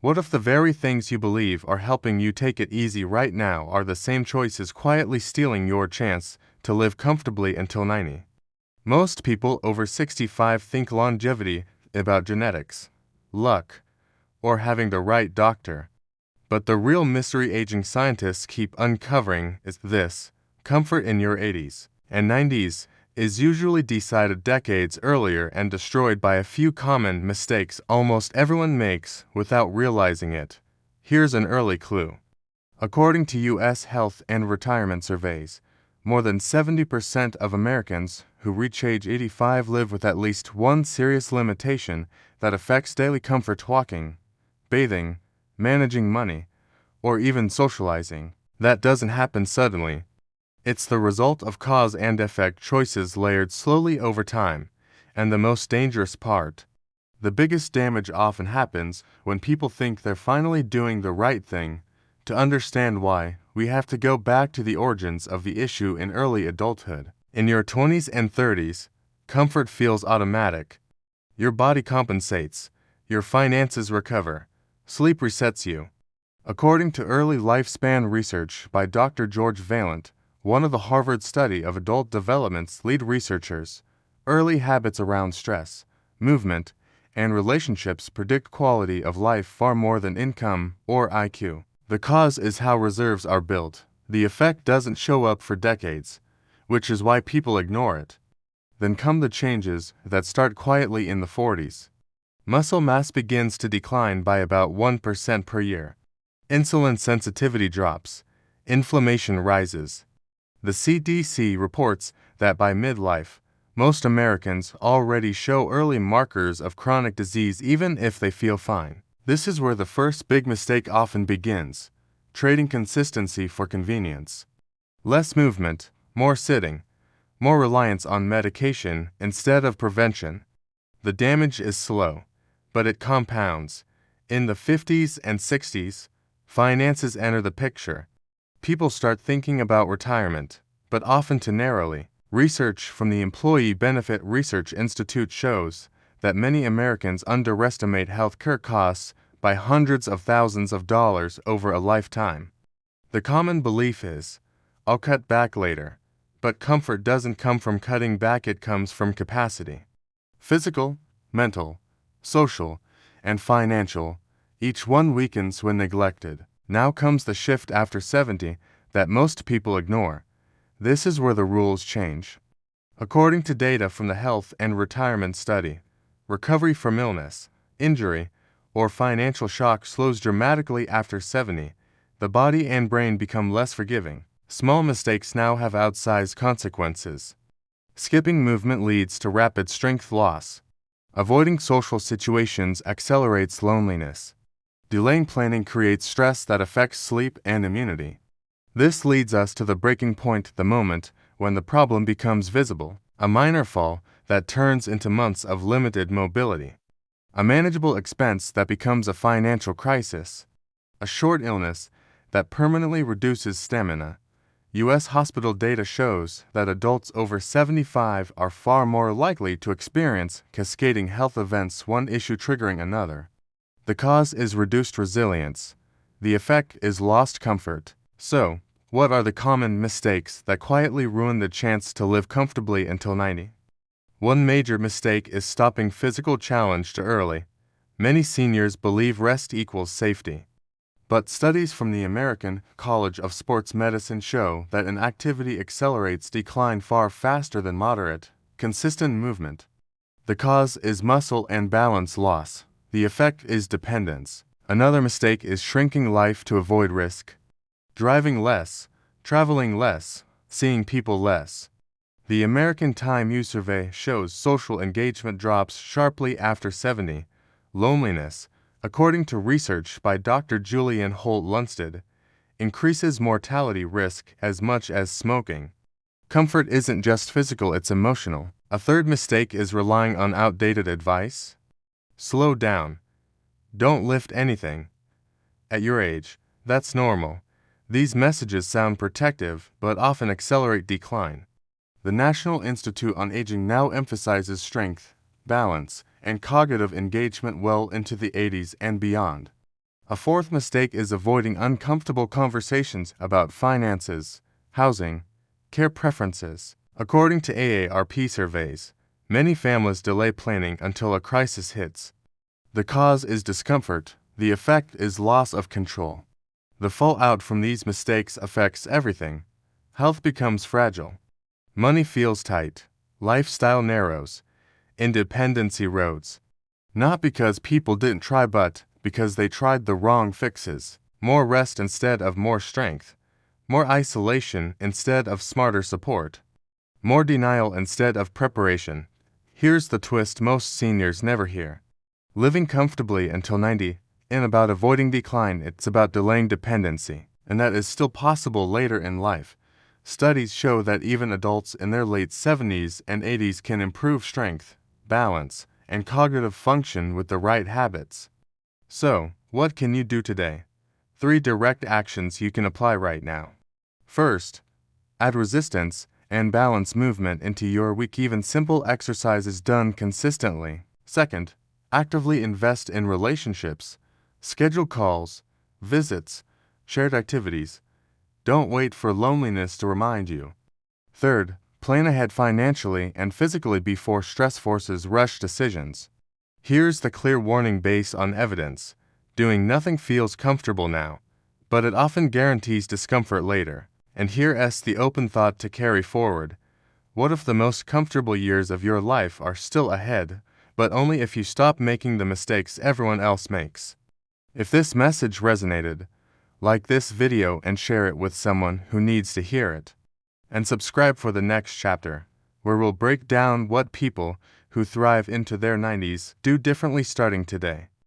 What if the very things you believe are helping you take it easy right now are the same choices quietly stealing your chance to live comfortably until 90? Most people over 65 think longevity about genetics, luck, or having the right doctor. But the real mystery aging scientists keep uncovering is this: comfort in your 80s and 90s is usually decided decades earlier and destroyed by a few common mistakes almost everyone makes without realizing it. Here's an early clue. According to U.S. health and retirement surveys, more than 70% of Americans who reach age 85 live with at least one serious limitation that affects daily comfort: walking, bathing, managing money, or even socializing. That doesn't happen suddenly. It's the result of cause and effect choices layered slowly over time. And the most dangerous part: the biggest damage often happens when people think they're finally doing the right thing. To understand why, we have to go back to the origins of the issue in early adulthood. In your 20s and 30s, comfort feels automatic. Your body compensates, your finances recover, sleep resets you. According to early lifespan research by Dr. George Valent, one of the Harvard Study of Adult Development's lead researchers, early habits around stress, movement, and relationships predict quality of life far more than income or IQ. The cause is how reserves are built. The effect doesn't show up for decades, which is why people ignore it. Then come the changes that start quietly in the 40s. Muscle mass begins to decline by about 1% per year. Insulin sensitivity drops. Inflammation rises. The CDC reports that by midlife, most Americans already show early markers of chronic disease even if they feel fine. This is where the first big mistake often begins: trading consistency for convenience. Less movement, more sitting, more reliance on medication instead of prevention. The damage is slow, but it compounds. In the 50s and 60s, finances enter the picture. People start thinking about retirement, but often too narrowly. Research from the Employee Benefit Research Institute shows that many Americans underestimate healthcare costs by hundreds of thousands of dollars over a lifetime. The common belief is, I'll cut back later. But comfort doesn't come from cutting back, it comes from capacity. Physical, mental, social, and financial, each one weakens when neglected. Now comes the shift after 70 that most people ignore. This is where the rules change. According to data from the Health and Retirement Study, recovery from illness, injury, or financial shock slows dramatically after 70. The body and brain become less forgiving. Small mistakes now have outsized consequences. Skipping movement leads to rapid strength loss. Avoiding social situations accelerates loneliness. Delaying planning creates stress that affects sleep and immunity. This leads us to the breaking point, the moment when the problem becomes visible: a minor fall that turns into months of limited mobility, a manageable expense that becomes a financial crisis, a short illness that permanently reduces stamina. U.S. hospital data shows that adults over 75 are far more likely to experience cascading health events, one issue triggering another. The cause is reduced resilience. The effect is lost comfort. So, what are the common mistakes that quietly ruin the chance to live comfortably until 90? One major mistake is stopping physical challenge too early. Many seniors believe rest equals safety. But studies from the American College of Sports Medicine show that inactivity accelerates decline far faster than moderate, consistent movement. The cause is muscle and balance loss. The effect is dependence. Another mistake is shrinking life to avoid risk. Driving less, traveling less, seeing people less. The American Time U survey shows social engagement drops sharply after 70. Loneliness, according to research by Dr. Julian Holt Lunstad, increases mortality risk as much as smoking. Comfort isn't just physical, it's emotional. A third mistake is relying on outdated advice. Slow down. Don't lift anything. At your age, that's normal. These messages sound protective, but often accelerate decline. The National Institute on Aging now emphasizes strength, balance, and cognitive engagement well into the 80s and beyond. A fourth mistake is avoiding uncomfortable conversations about finances, housing, care preferences. According to AARP surveys, many families delay planning until a crisis hits. The cause is discomfort, the effect is loss of control. The fallout from these mistakes affects everything. Health becomes fragile. Money feels tight. Lifestyle narrows. Independence erodes. Not because people didn't try, but because they tried the wrong fixes. More rest instead of more strength. More isolation instead of smarter support. More denial instead of preparation. Here's the twist most seniors never hear. Living comfortably until 90 isn't about avoiding decline, it's about delaying dependency, and that is still possible later in life. Studies show that even adults in their late 70s and 80s can improve strength, balance, and cognitive function with the right habits. So, what can you do today? 3 direct actions you can apply right now. First, add resistance and balance movement into your week, even simple exercises done consistently. Second, actively invest in relationships. Schedule calls, visits, shared activities. Don't wait for loneliness to remind you. Third, plan ahead financially and physically before stress forces rush decisions. Here's the clear warning based on evidence. Doing nothing feels comfortable now, but it often guarantees discomfort later. And here's the open thought to carry forward. What if the most comfortable years of your life are still ahead, but only if you stop making the mistakes everyone else makes? If this message resonated, like this video and share it with someone who needs to hear it. And subscribe for the next chapter, where we'll break down what people who thrive into their 90s do differently starting today.